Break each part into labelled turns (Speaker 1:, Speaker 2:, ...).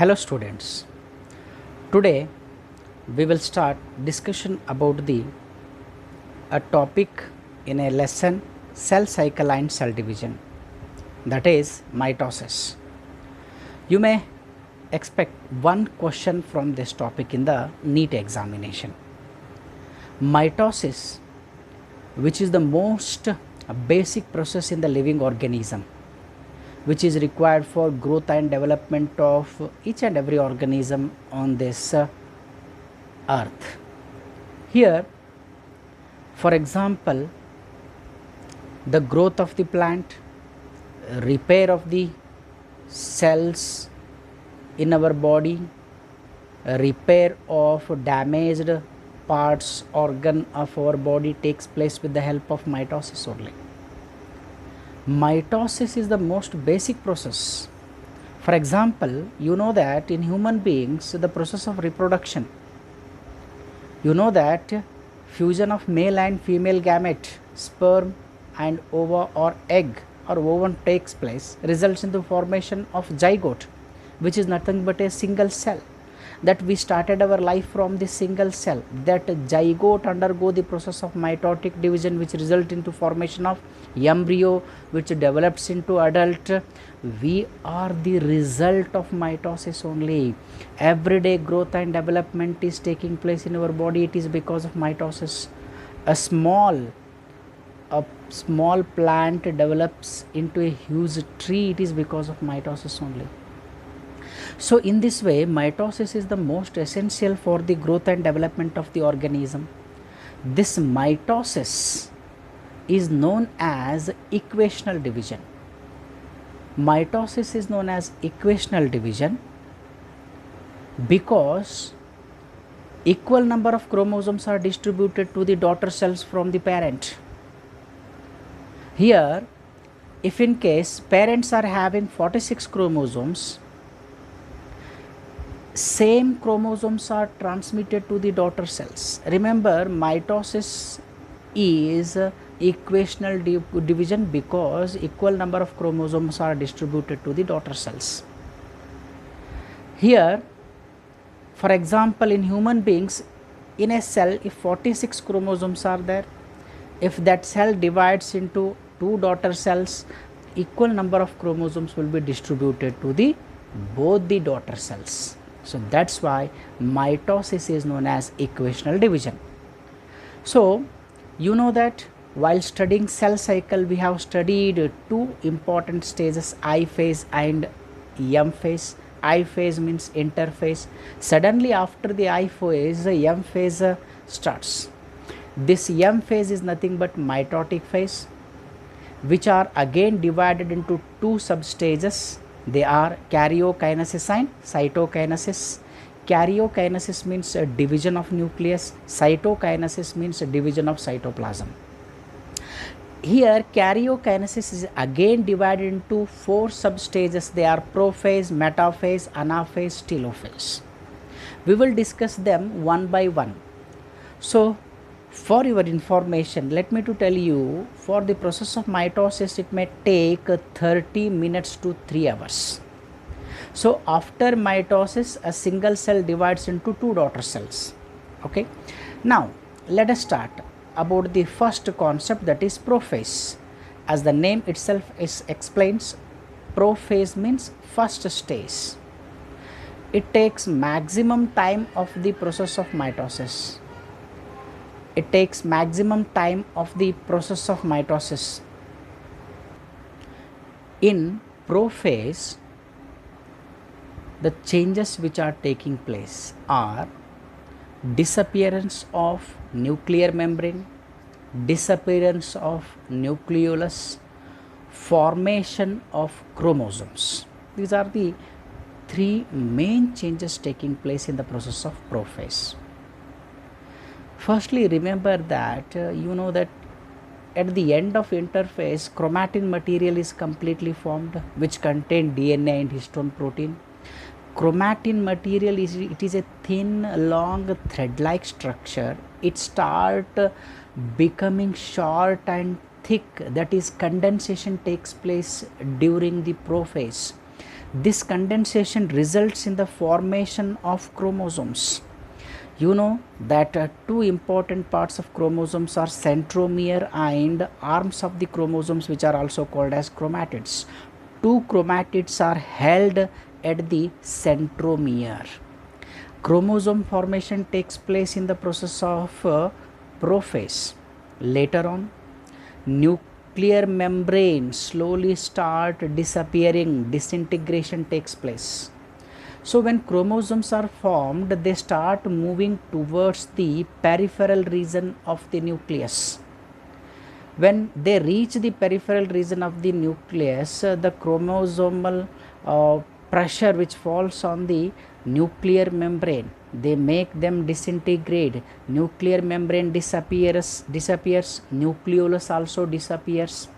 Speaker 1: Hello students. Today we will start discussion about the a topic in a lesson cell cycle and cell division, that is mitosis. You may expect one question from this topic in the NEET examination. Mitosis, which is the most basic process in the living organism, which is required for growth and development of each and every organism on this earth. Here, for example, the growth of the plant, repair of the cells in our body, repair of damaged parts, organ of our body takes place with the help of mitosis only. Mitosis is the most basic process. For example, you know that in human beings, the process of reproduction, you know that fusion of male and female gamete, sperm and ova or egg or ovum takes place, results in the formation of zygote, which is nothing but a single cell. That we started our life from the single cell. That zygote undergo the process of mitotic division, which result into formation of embryo, which develops into adult. We are the result of mitosis only. Everyday growth and development is taking place in our body. It is because of mitosis. A small plant develops into a huge tree. It is because of mitosis only. So in this way, mitosis is the most essential for the growth and development of the organism. This mitosis is known as equational division. Mitosis is known as equational division because equal number of chromosomes are distributed to the daughter cells from the parent. Here, if in case parents are having 46 chromosomes, same chromosomes are transmitted to the daughter cells. Remember, mitosis is equational division because equal number of chromosomes are distributed to the daughter cells. Here, for example, in human beings, in a cell, if 46 chromosomes are there, if that cell divides into two daughter cells, equal number of chromosomes will be distributed to the both the daughter cells. So that's why mitosis is known as equational division. So you know that while studying cell cycle, we have studied two important stages, I phase and M phase. I phase means interphase. Suddenly after the I phase, M phase starts. This M phase is nothing but mitotic phase, which are again divided into two substages. They are karyokinesis and cytokinesis. Karyokinesis means a division of nucleus. Cytokinesis means a division of cytoplasm. Here, karyokinesis is again divided into four substages. They are prophase, metaphase, anaphase, telophase. We will discuss them one by one. So, for your information, let me to tell you, for the process of mitosis, it may take 30 minutes to 3 hours. So after mitosis, a single cell divides into two daughter cells. Okay. Now let us start about the first concept, that is prophase. As the name itself explains, prophase means first stage. It takes maximum time of the process of mitosis. It takes maximum time of the process of mitosis. In prophase, the changes which are taking place are disappearance of nuclear membrane, disappearance of nucleolus, formation of chromosomes. These are the three main changes taking place in the process of prophase. Firstly, remember that you know that at the end of interphase, chromatin material is completely formed, which contain DNA and histone protein. Chromatin material is a thin, long, thread-like structure. It starts becoming short and thick, that is condensation takes place during the prophase. This condensation results in the formation of chromosomes. You know that two important parts of chromosomes are centromere and arms of the chromosomes, which are also called as chromatids. Two chromatids are held at the centromere. Chromosome formation takes place in the process of prophase. Later on, nuclear membrane slowly start disappearing, disintegration takes place. So when chromosomes are formed, they start moving towards the peripheral region of the nucleus. When they reach the peripheral region of the nucleus, the chromosomal pressure which falls on the nuclear membrane, they make them disintegrate. Nuclear membrane disappears, nucleolus also disappears.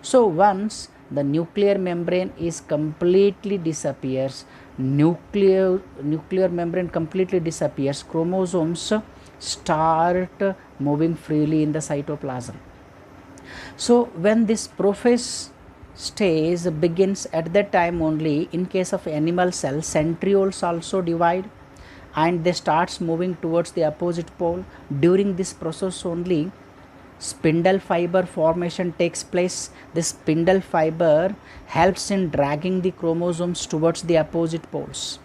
Speaker 1: So once the nuclear membrane is completely disappears, nuclear membrane completely disappears, chromosomes start moving freely in the cytoplasm. So when this prophase stage begins, at that time only, in case of animal cells, centrioles also divide and they starts moving towards the opposite pole. During this process only, spindle fiber formation takes place. This spindle fiber helps in dragging the chromosomes towards the opposite poles.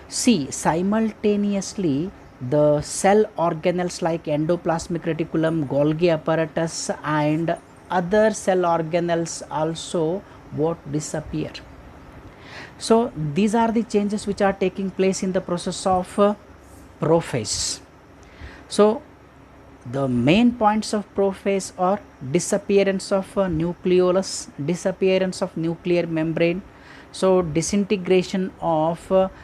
Speaker 1: See, simultaneously the cell organelles like endoplasmic reticulum, Golgi apparatus and other cell organelles also disappear. So these are the changes which are taking place in the process of prophase. So the main points of prophase are disappearance of nucleolus, disappearance of nuclear membrane, so disintegration of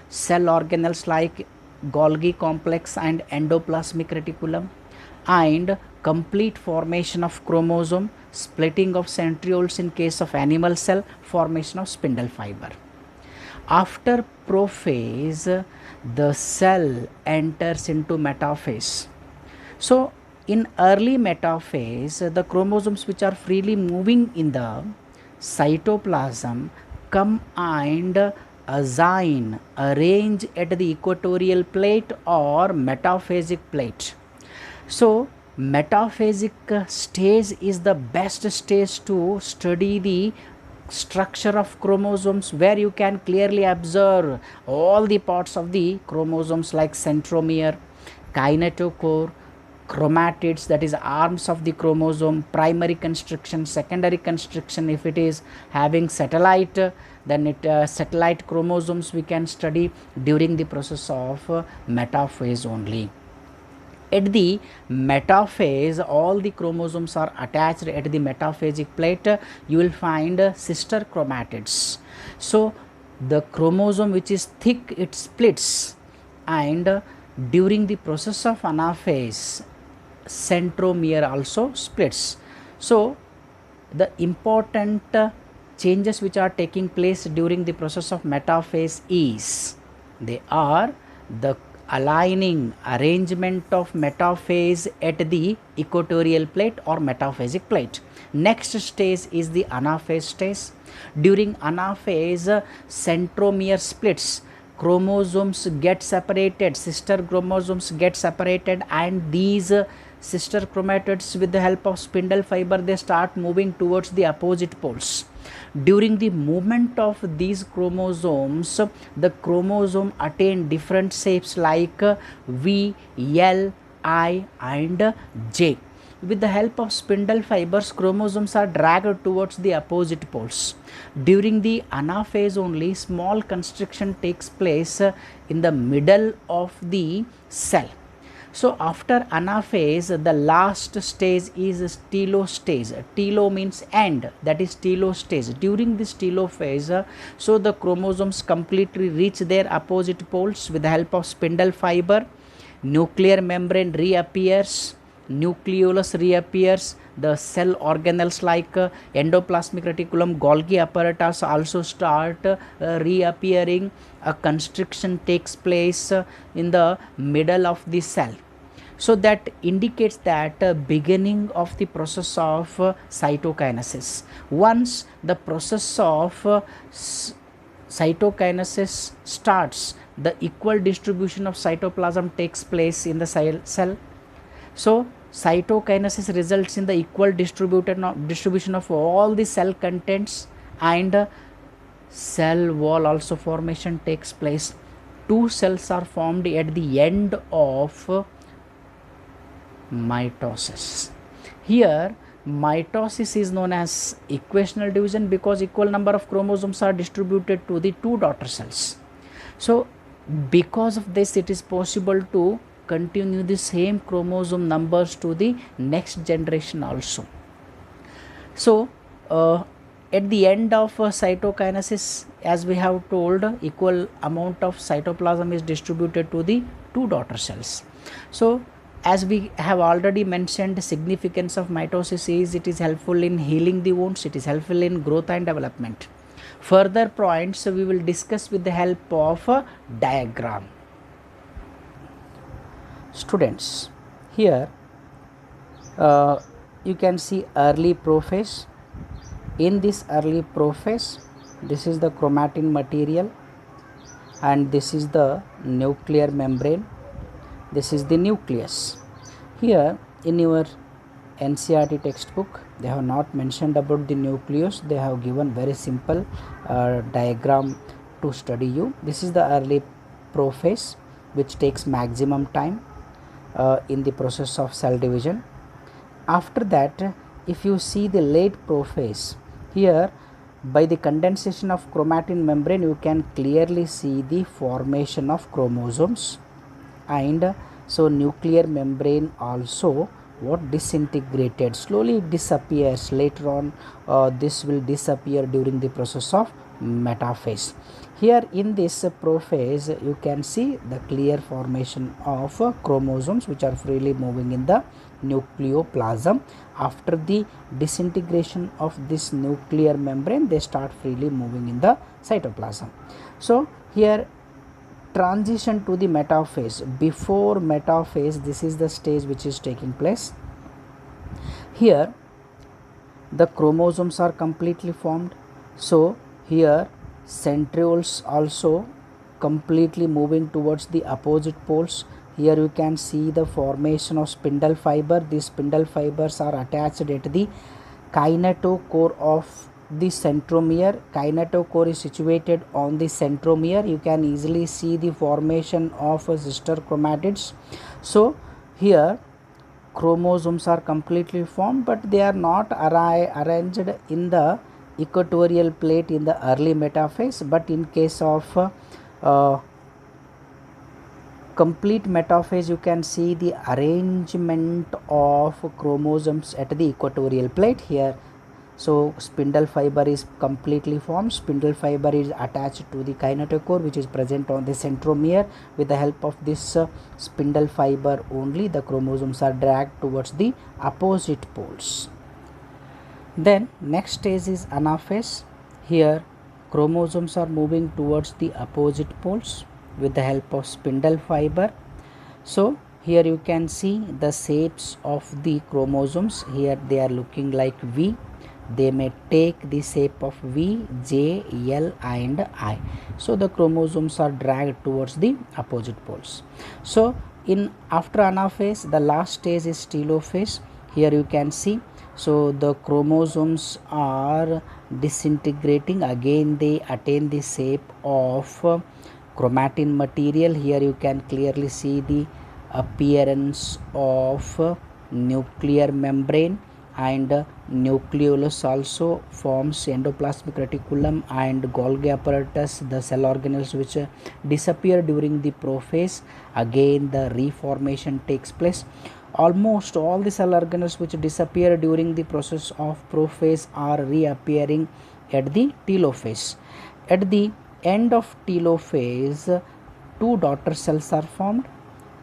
Speaker 1: cell organelles like Golgi complex and endoplasmic reticulum, and complete formation of chromosome, splitting of centrioles in case of animal cell, formation of spindle fiber. After prophase, the cell enters into metaphase. So in early metaphase, the chromosomes which are freely moving in the cytoplasm come and assign, arrange at the equatorial plate or metaphasic plate. So metaphasic stage is the best stage to study the structure of chromosomes, where you can clearly observe all the parts of the chromosomes like centromere, kinetochore, chromatids, that is arms of the chromosome, primary constriction, secondary constriction. If it is having satellite, then satellite chromosomes we can study during the process of metaphase only. At the metaphase, all the chromosomes are attached at the metaphasic plate. You will find sister chromatids. So the chromosome which is thick, it splits, and during the process of anaphase, centromere also splits. So the important changes which are taking place during the process of metaphase is, they are the aligning, arrangement of metaphase at the equatorial plate or metaphasic plate. Next stage is the anaphase stage. During anaphase, centromere splits, chromosomes get separated, sister chromosomes get separated, and these sister chromatids, with the help of spindle fiber, they start moving towards the opposite poles. During the movement of these chromosomes, the chromosome attain different shapes like V, L, I and J. With the help of spindle fibers, chromosomes are dragged towards the opposite poles. During the anaphase only, small constriction takes place in the middle of the cell. So after anaphase, the last stage is telostage. Telo means end, that is telostage. During this telophase, so the chromosomes completely reach their opposite poles. With the help of spindle fiber, nuclear membrane reappears, nucleolus reappears, the cell organelles like endoplasmic reticulum, Golgi apparatus also start reappearing. A constriction takes place in the middle of the cell. So that indicates that beginning of the process of cytokinesis. Once the process of cytokinesis starts, the equal distribution of cytoplasm takes place in the cell. So cytokinesis results in the equal distribution of all the cell contents, and cell wall also formation takes place. Two cells are formed at the end of mitosis. Here mitosis is known as equational division because equal number of chromosomes are distributed to the two daughter cells. So because of this, it is possible to continue the same chromosome numbers to the next generation also. So at the end of cytokinesis, as we have told, equal amount of cytoplasm is distributed to the two daughter cells. So as we have already mentioned, the significance of mitosis is it is helpful in healing the wounds, it is helpful in growth and development. Further points we will discuss with the help of a diagram. Students, here you can see early prophase. In this early prophase, this is the chromatin material and this is the nuclear membrane. This is the nucleus. Here in your NCERT textbook, they have not mentioned about the nucleus. They have given very simple diagram to study you. This is the early prophase, which takes maximum time in the process of cell division. After that, if you see the late prophase, here by the condensation of chromatin membrane, you can clearly see the formation of chromosomes, and so nuclear membrane also disintegrated, slowly it disappears. Later on this will disappear during the process of metaphase. Here in this prophase, you can see the clear formation of chromosomes which are freely moving in the nucleoplasm. After the disintegration of this nuclear membrane, they start freely moving in the cytoplasm. So here transition to the metaphase. Before metaphase, this is the stage which is taking place. Here the chromosomes are completely formed. So here centrioles also completely moving towards the opposite poles. Here you can see the formation of spindle fiber. These spindle fibers are attached at the kinetochore of the centromere. Kinetochore is situated on the centromere. You can easily see the formation of sister chromatids. So here chromosomes are completely formed, but they are not arranged in the equatorial plate in the early metaphase. But in case of complete metaphase, you can see the arrangement of chromosomes at the equatorial plate here. So spindle fiber is completely formed. Spindle fiber is attached to the kinetochore which is present on the centromere. With the help of this spindle fiber only, the chromosomes are dragged towards the opposite poles. Then next stage is anaphase. Here chromosomes are moving towards the opposite poles with the help of spindle fiber. So here you can see the shapes of the chromosomes. Here they are looking like V. They may take the shape of V, J, L and I. So the chromosomes are dragged towards the opposite poles. So after anaphase, the last stage is telophase. Here you can see, so the chromosomes are disintegrating. Again they attain the shape of chromatin material. Here you can clearly see the appearance of nuclear membrane, and nucleolus also forms endoplasmic reticulum and Golgi apparatus, the cell organelles which disappear during the prophase. Again the reformation takes place. Almost all the cell organelles which disappear during the process of prophase are reappearing at the telophase. At the end of telophase, two daughter cells are formed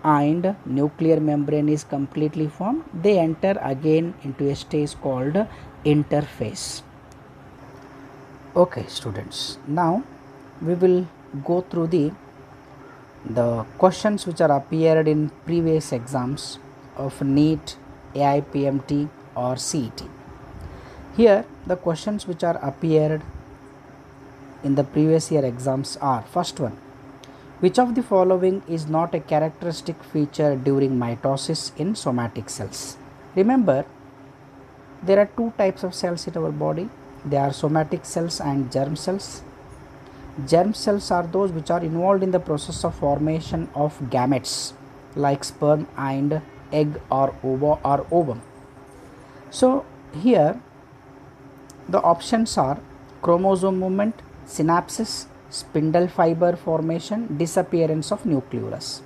Speaker 1: and nuclear membrane is completely formed. They enter again into a stage called interphase. Okay students, now we will go through the questions which are appeared in previous exams of NEET, AIPMT or CET. Here the questions which are appeared in the previous year exams are: first one, which of the following is not a characteristic feature during mitosis in somatic cells? Remember, there are two types of cells in our body. They are somatic cells and germ cells. Germ cells are those which are involved in the process of formation of gametes like sperm and egg or ovum. So here the options are chromosome movement, synapses, spindle fiber formation, disappearance of nucleolus.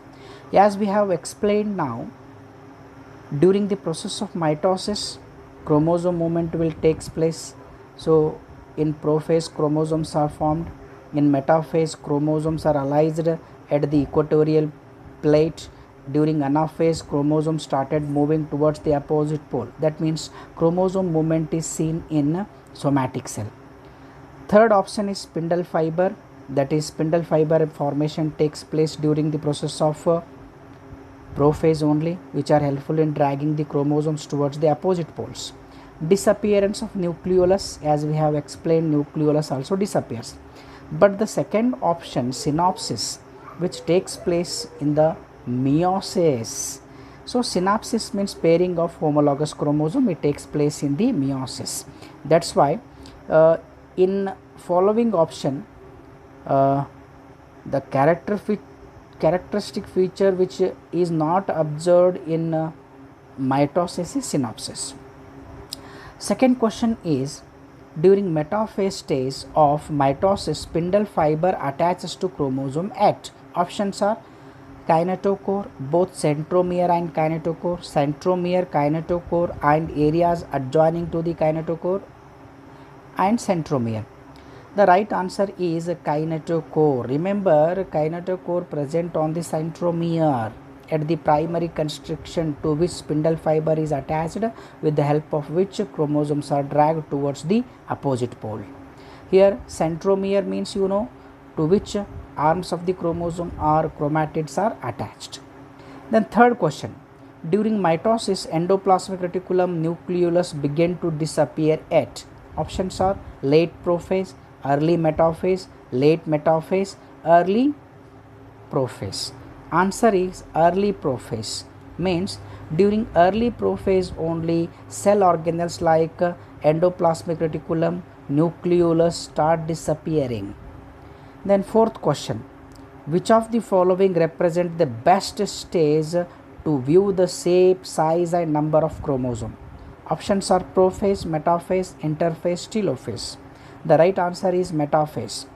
Speaker 1: As we have explained now, during the process of mitosis, chromosome movement will take place. So in prophase, chromosomes are formed. In metaphase, chromosomes are aligned at the equatorial plate. During anaphase, chromosomes started moving towards the opposite pole. That means chromosome movement is seen in somatic cell. Third option is spindle fiber. That is, spindle fiber formation takes place during the process of prophase only, which are helpful in dragging the chromosomes towards the opposite poles. Disappearance of nucleolus, as we have explained, nucleolus also disappears. But the second option, synapsis, which takes place in the meiosis. So synapsis means pairing of homologous chromosome. It takes place in the meiosis. That's why in following option, the characteristic feature which is not observed in mitosis is synapsis. Second question is, during metaphase stage of mitosis, spindle fiber attaches to chromosome at. Options are kinetochore, both centromere and kinetochore, centromere, kinetochore, and areas adjoining to the kinetochore, and centromere. The right answer is kinetochore. Remember, kinetochore present on the centromere at the primary constriction to which spindle fiber is attached, with the help of which chromosomes are dragged towards the opposite pole. Here centromere means to which arms of the chromosome or chromatids are attached. Then third question, during mitosis, endoplasmic reticulum nucleolus begin to disappear at. Options are late prophase, early metaphase, late metaphase, early prophase. Answer is early prophase. Means during early prophase only cell organelles like endoplasmic reticulum, nucleolus start disappearing. Then fourth question, which of the following represent the best stage to view the shape, size and number of chromosome? Options are prophase, metaphase, interphase, telophase. The right answer is metaphase.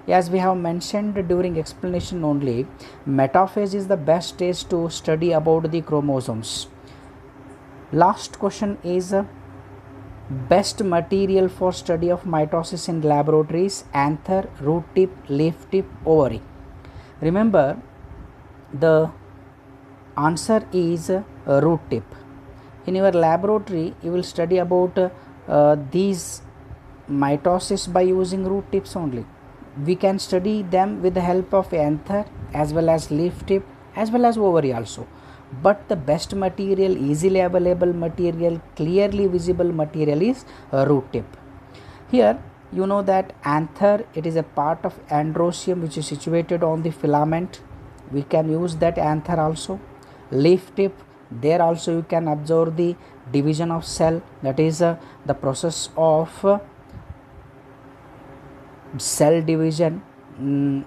Speaker 1: As we have mentioned during explanation only, metaphase is the best stage to study about the chromosomes. Last question is, best material for study of mitosis in laboratories: anther, root tip, leaf tip, ovary. Remember, the answer is root tip. In your laboratory, you will study about these mitosis by using root tips only. We can study them with the help of anther as well as leaf tip as well as ovary also. But the best material, easily available material, clearly visible material is root tip. Here you know that anther, it is a part of androecium which is situated on the filament. We can use that anther also. Leaf tip, there also you can observe the division of cell, that is the process of cell division,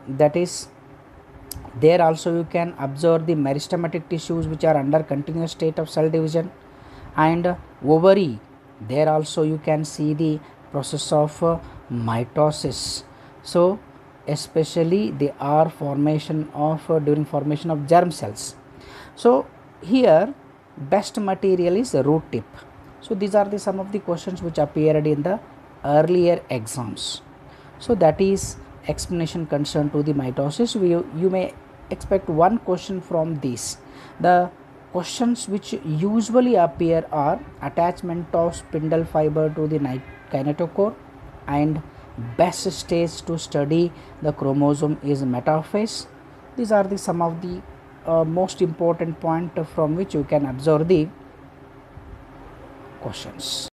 Speaker 1: that is there also you can observe the meristematic tissues which are under continuous state of cell division. And ovary, there also you can see the process of mitosis. So especially they are formation of during formation of germ cells. So here best material is root tip. So these are the some of the questions which appeared in the earlier exams. So that is explanation concerned to the mitosis. You may expect one question from these. The questions which usually appear are attachment of spindle fiber to the kinetochore, and best stage to study the chromosome is metaphase. These are the some of the most important point from which you can observe the questions.